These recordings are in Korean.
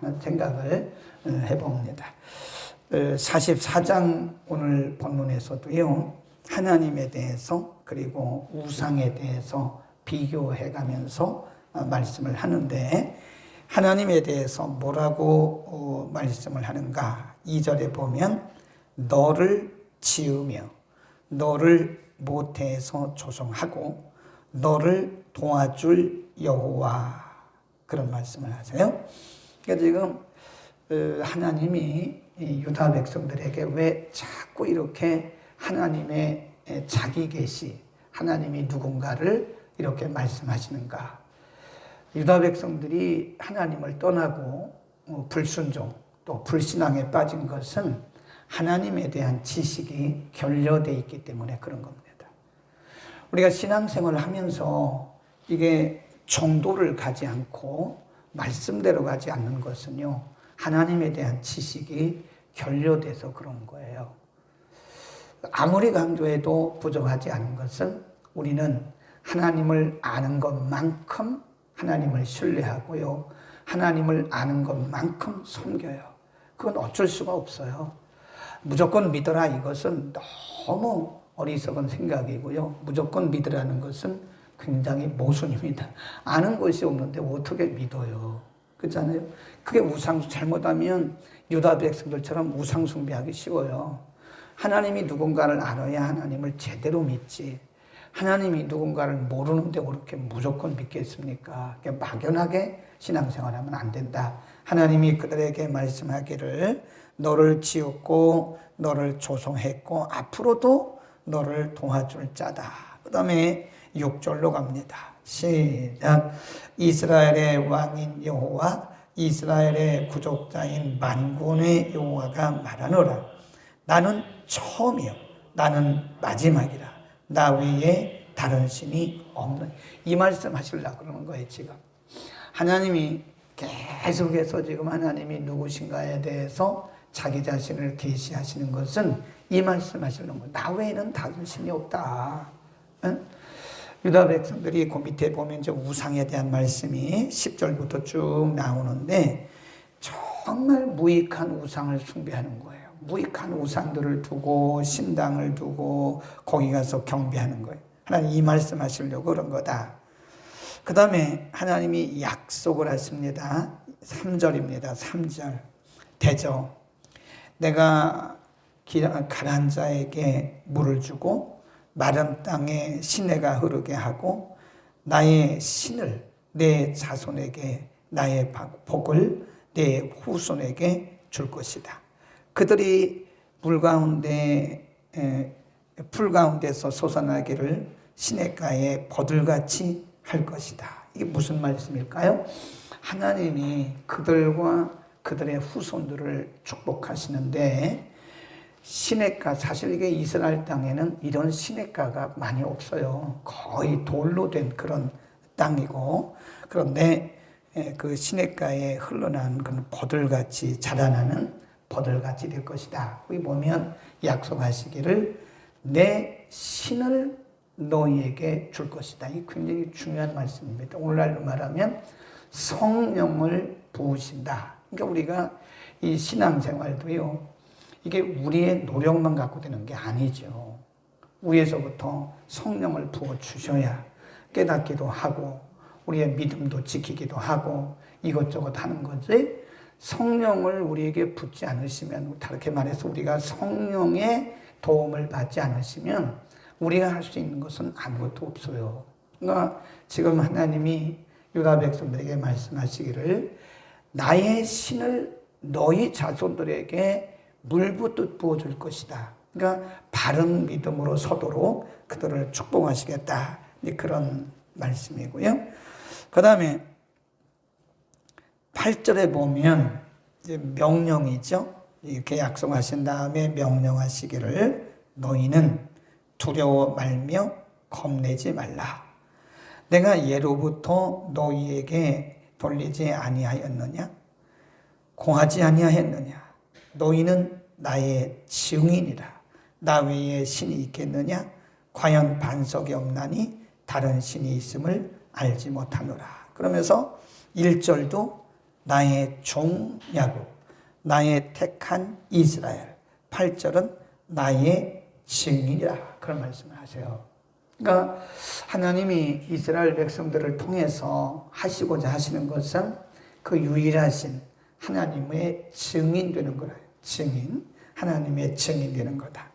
하는 생각을 해봅니다. 44장 오늘 본문에서도요, 하나님에 대해서 그리고 우상에 대해서 비교해가면서 말씀을 하는데, 하나님에 대해서 뭐라고 말씀을 하는가? 2절에 보면 너를 지으며 너를 모태에서 조성하고 너를 도와줄 여호와, 그런 말씀을 하세요. 그러니까 지금 하나님이 유다 백성들에게 왜 자꾸 이렇게 하나님의 자기 계시, 하나님이 누군가를 이렇게 말씀하시는가? 유다 백성들이 하나님을 떠나고 불순종 또 불신앙에 빠진 것은 하나님에 대한 지식이 결여되어 있기 때문에 그런 겁니다. 우리가 신앙생활을 하면서 이게 정도를 가지 않고 말씀대로 가지 않는 것은요, 하나님에 대한 지식이 결여돼서 그런 거예요. 아무리 강조해도 부족하지 않은 것은 우리는 하나님을 아는 것만큼 하나님을 신뢰하고요, 하나님을 아는 것만큼 섬겨요. 그건 어쩔 수가 없어요. 무조건 믿어라, 이것은 너무 어리석은 생각이고요, 무조건 믿으라는 것은 굉장히 모순입니다. 아는 것이 없는데 어떻게 믿어요? 그렇잖아요. 그게 우상, 잘못하면 유다 백성들처럼 우상 숭배하기 쉬워요. 하나님이 누군가를 알아야 하나님을 제대로 믿지, 하나님이 누군가를 모르는데 그렇게 무조건 믿겠습니까? 막연하게 신앙생활하면 안 된다. 하나님이 그들에게 말씀하기를 너를 지었고 너를 조성했고 앞으로도 너를 도와줄 자다. 그 다음에 6절로 갑니다. 시작. 이스라엘의 왕인 여호와, 이스라엘의 구족자인 만군의 여호와가 말하노라. 나는 처음이요 나는 마지막이라. 나 외에 다른 신이 없는. 이 말씀 하시려고 그러는 거예요. 지금 하나님이 계속해서 지금 하나님이 누구신가에 대해서 자기 자신을 계시하시는 것은 이 말씀 하시는 거예요. 나 외에는 다른 신이 없다. 응? 유다 백성들이 그 밑에 보면 이제 우상에 대한 말씀이 10절부터 쭉 나오는데, 정말 무익한 우상을 숭배하는 거예요. 무익한 우상들을 두고 신당을 두고 거기 가서 경배하는 거예요. 하나님 이 말씀 하시려고 그런 거다. 그 다음에 하나님이 약속을 하십니다. 3절입니다. 3절. 대저 내가 가난한 자에게 물을 주고 마른 땅에 시내가 흐르게 하고 나의 신을 내 자손에게, 나의 복을 내 후손에게 줄 것이다. 그들이 풀 가운데서 솟아나기를 시냇가에 버들같이 할 것이다. 이게 무슨 말씀일까요? 하나님이 그들과 그들의 후손들을 축복하시는데, 시냇가, 사실 이게 이스라엘 땅에는 이런 시냇가가 많이 없어요. 거의 돌로 된 그런 땅이고, 그런데 그 시냇가에 흘러난 그런 버들같이 자라나는 버들같이 될 것이다. 거기 보면 약속하시기를 내 신을 너희에게 줄 것이다. 이 굉장히 중요한 말씀입니다. 오늘날로 말하면 성령을 부으신다. 그러니까 우리가 이 신앙생활도요, 이게 우리의 노력만 갖고 되는 게 아니죠. 위에서부터 성령을 부어주셔야 깨닫기도 하고 우리의 믿음도 지키기도 하고 이것저것 하는 거지, 성령을 우리에게 붓지 않으시면, 다르게 말해서 우리가 성령의 도움을 받지 않으시면 우리가 할 수 있는 것은 아무것도 없어요. 그러니까 지금 하나님이 유다 백성들에게 말씀하시기를 나의 신을 너희 자손들에게 물붓듯 부어줄 것이다. 그러니까 바른 믿음으로 서도록 그들을 축복하시겠다. 그런 말씀이고요. 그 다음에 8절에 보면 이제 명령이죠. 이렇게 약속하신 다음에 명령하시기를 너희는 두려워 말며 겁내지 말라. 내가 예로부터 너희에게 돌리지 아니하였느냐? 공하지 아니하였느냐? 너희는 나의 증인이라. 나 외에 신이 있겠느냐? 과연 반석이 없나니 다른 신이 있음을 알지 못하노라. 그러면서 1절도 나의 종 야곱, 나의 택한 이스라엘. 8절은 나의 증인이라 그런 말씀을 하세요. 그러니까 하나님이 이스라엘 백성들을 통해서 하시고자 하시는 것은 그 유일하신 하나님의 증인 되는 거예요. 증인, 하나님의 증인 되는 거다.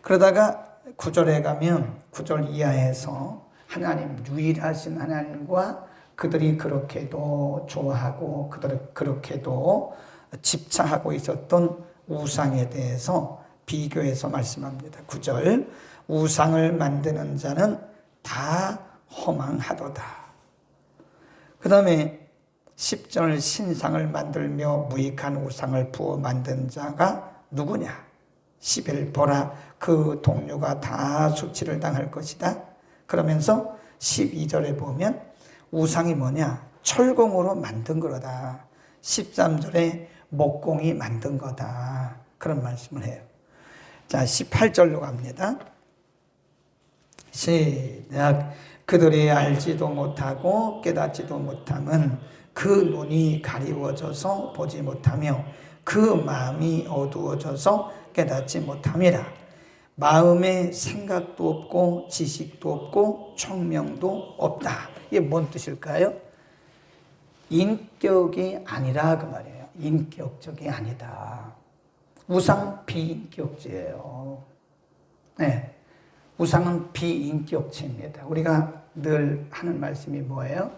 그러다가 9절에 가면 9절 이하에서 하나님, 유일하신 하나님과 그들이 그렇게도 좋아하고 그들이 그렇게도 집착하고 있었던 우상에 대해서 비교해서 말씀합니다. 9절, 우상을 만드는 자는 다 허망하도다. 그 다음에 10절, 신상을 만들며 무익한 우상을 부어 만든 자가 누구냐? 11, 보라, 그 동료가 다 수치를 당할 것이다. 그러면서 12절에 보면 우상이 뭐냐? 철공으로 만든 거다. 13절에 목공이 만든 거다. 그런 말씀을 해요. 자, 18절로 갑니다. 시작. 그들이 알지도 못하고 깨닫지도 못함은 그 눈이 가리워져서 보지 못하며 그 마음이 어두워져서 깨닫지 못함이라. 마음에 생각도 없고 지식도 없고 총명도 없다. 이게 뭔 뜻일까요? 인격이 아니라 그 말이에요. 인격적이 아니다. 우상 비인격체예요. 네, 우상은 비인격체입니다. 우리가 늘 하는 말씀이 뭐예요?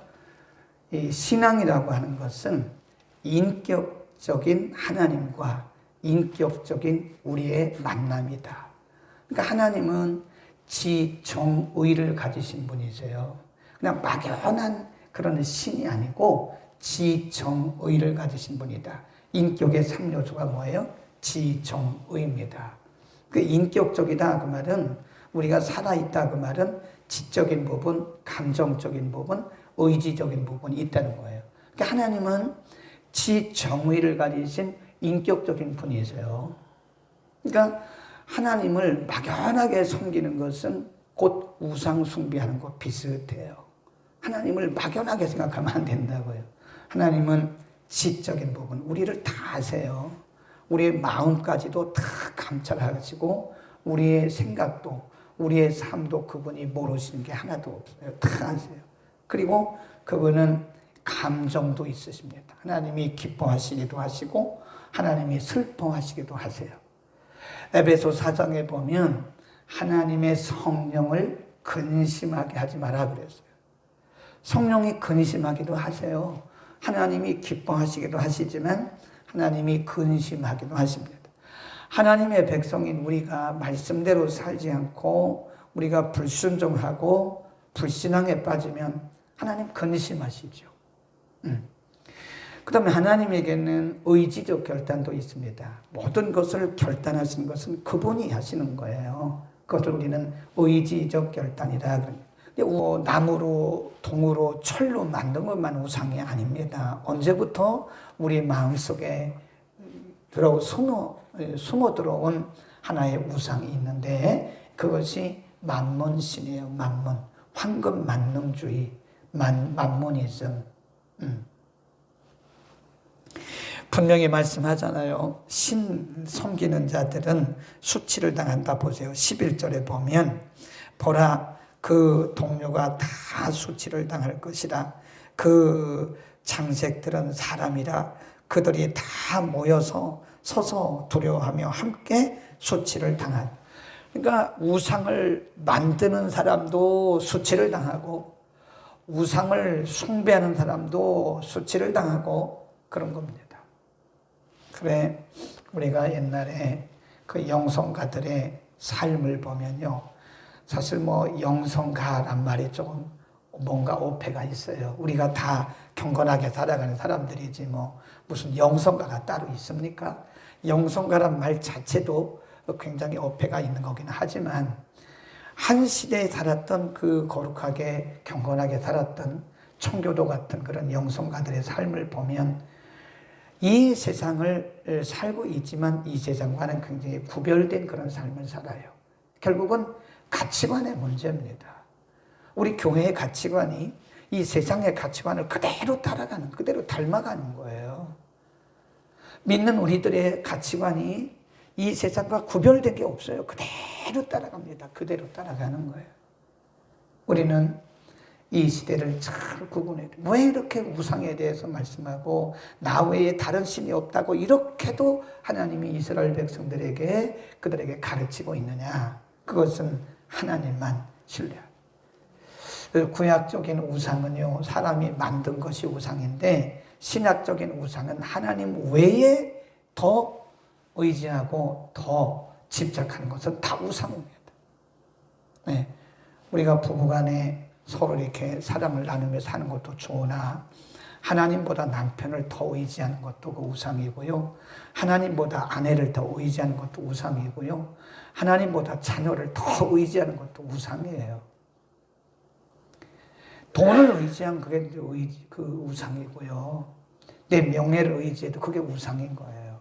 이 신앙이라고 하는 것은 인격적인 하나님과 인격적인 우리의 만남이다. 그러니까 하나님은 지정의를 가지신 분이세요. 그냥 막연한 그런 신이 아니고 지정의를 가지신 분이다. 인격의 3요소가 뭐예요? 지정의입니다. 그 인격적이다 그 말은 우리가 살아있다 그 말은 지적인 부분, 감정적인 부분, 의지적인 부분이 있다는 거예요. 그러니까 하나님은 지정의를 가지신 인격적인 분이세요. 그러니까 하나님을 막연하게 섬기는 것은 곧 우상 숭배하는 것 비슷해요. 하나님을 막연하게 생각하면 안 된다고요. 하나님은 지적인 부분, 우리를 다 아세요. 우리의 마음까지도 다 감찰하시고 우리의 생각도 우리의 삶도 그분이 모르시는 게 하나도 없어요. 다 아세요. 그리고 그분은 감정도 있으십니다. 하나님이 기뻐하시기도 하시고 하나님이 슬퍼하시기도 하세요. 에베소 4장에 보면 하나님의 성령을 근심하게 하지 마라 그랬어요. 성령이 근심하기도 하세요. 하나님이 기뻐하시기도 하시지만 하나님이 근심하기도 하십니다. 하나님의 백성인 우리가 말씀대로 살지 않고 우리가 불순종하고 불신앙에 빠지면 하나님 근심하시죠. 그 다음에 하나님에게는 의지적 결단도 있습니다. 모든 것을 결단하시는 것은 그분이 하시는 거예요. 그것을 우리는 의지적 결단이라 그럽니다. 나무로, 동으로, 철로 만든 것만 우상이 아닙니다. 언제부터 우리 마음속에 숨어 들어온 하나의 우상이 있는데 그것이 만몬신이에요. 만몬, 황금 만능주의, 만모니즘. 분명히 말씀하잖아요. 신 섬기는 자들은 수치를 당한다. 보세요. 11절에 보면 보라, 그 동료가 다 수치를 당할 것이라. 그 장색들은 사람이라. 그들이 다 모여서 서서 두려워하며 함께 수치를 당한. 그러니까 우상을 만드는 사람도 수치를 당하고 우상을 숭배하는 사람도 수치를 당하고 그런 겁니다. 그래, 우리가 옛날에 그 영성가들의 삶을 보면요. 사실 영성가란 말이 조금 뭔가 오해가 있어요. 우리가 다 경건하게 살아가는 사람들이지 무슨 영성가가 따로 있습니까? 영성가란 말 자체도 굉장히 오해가 있는 거긴 하지만 한 시대에 살았던 그 거룩하게 경건하게 살았던 청교도 같은 그런 영성가들의 삶을 보면 이 세상을 살고 있지만 이 세상과는 굉장히 구별된 그런 삶을 살아요. 결국은 가치관의 문제입니다. 우리 교회의 가치관이 이 세상의 가치관을 그대로 따라가는, 그대로 닮아가는 거예요. 믿는 우리들의 가치관이 이 세상과 구별된 게 없어요. 그대로 따라갑니다. 그대로 따라가는 거예요. 우리는 이 시대를 잘 구분해야 돼요. 왜 이렇게 우상에 대해서 말씀하고 나 외에 다른 신이 없다고 이렇게도 하나님이 이스라엘 백성들에게 그들에게 가르치고 있느냐. 그것은 하나님만 신뢰하고. 구약적인 우상은요, 사람이 만든 것이 우상인데 신약적인 우상은 하나님 외에 더 의지하고 더 집착하는 것은 다 우상입니다. 네. 우리가 부부간에 서로 이렇게 사랑을 나누며 사는 것도 좋으나 하나님보다 남편을 더 의지하는 것도 그 우상이고요. 하나님보다 아내를 더 의지하는 것도 우상이고요. 하나님보다 자녀를 더 의지하는 것도 우상이에요. 돈을 의지한 그게 그 우상이고요. 내 명예를 의지해도 그게 우상인 거예요.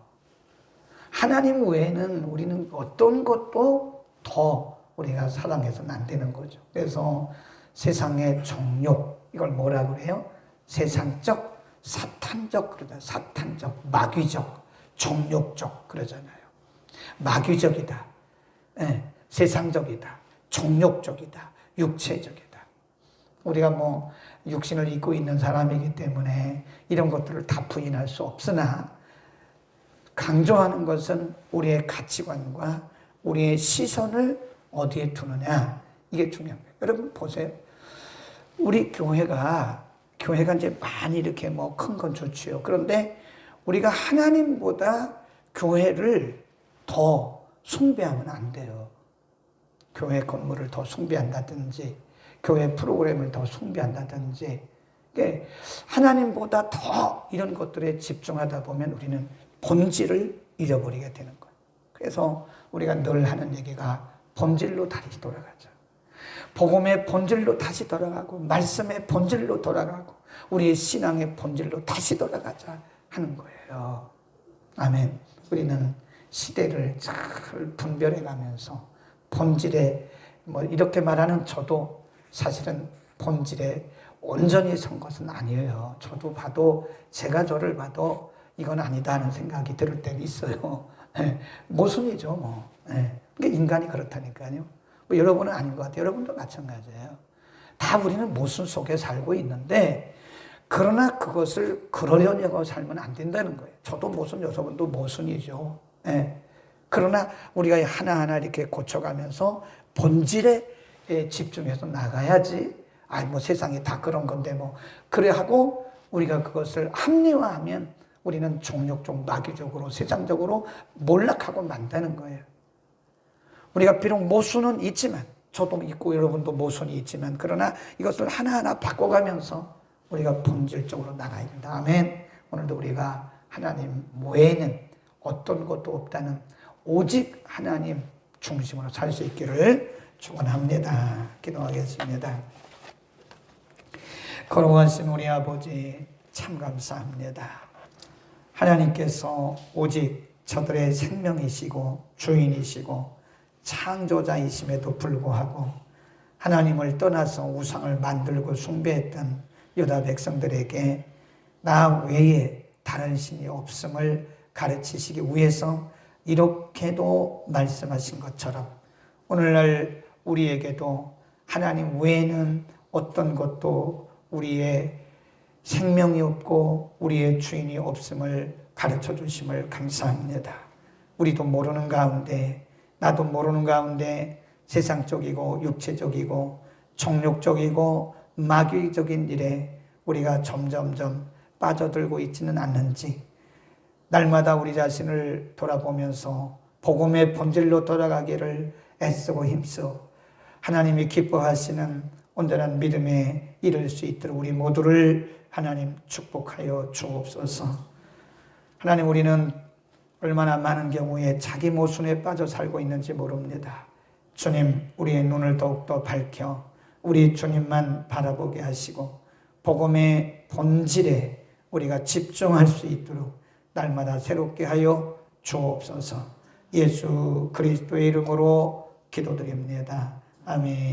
하나님 외에는 우리는 어떤 것도 더 우리가 사랑해서는 안 되는 거죠. 그래서 세상의 정욕, 이걸 뭐라 그래요? 세상적, 사탄적, 그러잖아요. 사탄적, 마귀적, 정욕적, 그러잖아요. 마귀적이다. 네, 세상적이다. 정욕적이다. 육체적이다. 우리가 뭐 육신을 입고 있는 사람이기 때문에 이런 것들을 다 부인할 수 없으나 강조하는 것은 우리의 가치관과 우리의 시선을 어디에 두느냐, 이게 중요합니다. 여러분 보세요. 우리 교회가 이제 많이 이렇게 뭐 큰 건 좋지요. 그런데 우리가 하나님보다 교회를 더 숭배하면 안 돼요. 교회 건물을 더 숭배한다든지 교회 프로그램을 더 숭배한다든지, 하나님보다 더 이런 것들에 집중하다 보면 우리는 본질을 잃어버리게 되는 거예요. 그래서 우리가 늘 하는 얘기가 본질로 다시 돌아가자. 복음의 본질로 다시 돌아가고 말씀의 본질로 돌아가고 우리의 신앙의 본질로 다시 돌아가자 하는 거예요. 아멘. 우리는 시대를 잘 분별해 가면서 본질에, 뭐 이렇게 말하는 저도 사실은 본질에 온전히 선 것은 아니에요. 저도 봐도, 제가 저를 봐도 이건 아니다 하는 생각이 들 때는 있어요. 네. 모순이죠, 뭐. 네. 그러니까 인간이 그렇다니까요. 뭐 여러분은 아닌 것 같아요. 여러분도 마찬가지예요. 다 우리는 모순 속에 살고 있는데, 그러나 그것을 그러려고 살면 안 된다는 거예요. 저도 모순, 여러분도 모순이죠. 네. 그러나 우리가 하나하나 이렇게 고쳐가면서 본질에 집중해서 나가야지. 뭐 세상이 다 그런 건데 뭐. 그래 하고 우리가 그것을 합리화하면 우리는 종욕적, 마귀적으로, 세상적으로 몰락하고 만다는 거예요. 우리가 비록 모순은 있지만, 저도 있고 여러분도 모순이 있지만, 그러나 이것을 하나하나 바꿔가면서 우리가 본질적으로 나가야 된다. 아멘. 오늘도 우리가 하나님 외에는 어떤 것도 없다는 오직 하나님 중심으로 살 수 있기를 축원합니다. 기도하겠습니다. 거룩하신 우리 아버지, 참 감사합니다. 하나님께서 오직 저들의 생명이시고 주인이시고 창조자이심에도 불구하고 하나님을 떠나서 우상을 만들고 숭배했던 유다 백성들에게 나 외에 다른 신이 없음을 가르치시기 위해서 이렇게도 말씀하신 것처럼 오늘날 우리에게도 하나님 외에는 어떤 것도 우리의 생명이 없고 우리의 주인이 없음을 가르쳐 주심을 감사합니다. 우리도 모르는 가운데, 나도 모르는 가운데 세상적이고 육체적이고 정욕적이고 마귀적인 일에 우리가 점점점 빠져들고 있지는 않는지, 날마다 우리 자신을 돌아보면서 복음의 본질로 돌아가기를 애쓰고 힘써 하나님이 기뻐하시는 온전한 믿음에 이를 수 있도록 우리 모두를 하나님 축복하여 주옵소서. 하나님, 우리는 얼마나 많은 경우에 자기 모순에 빠져 살고 있는지 모릅니다. 주님, 우리의 눈을 더욱더 밝혀 우리 주님만 바라보게 하시고 복음의 본질에 우리가 집중할 수 있도록 날마다 새롭게 하여 주옵소서. 예수 그리스도의 이름으로 기도드립니다. 아멘.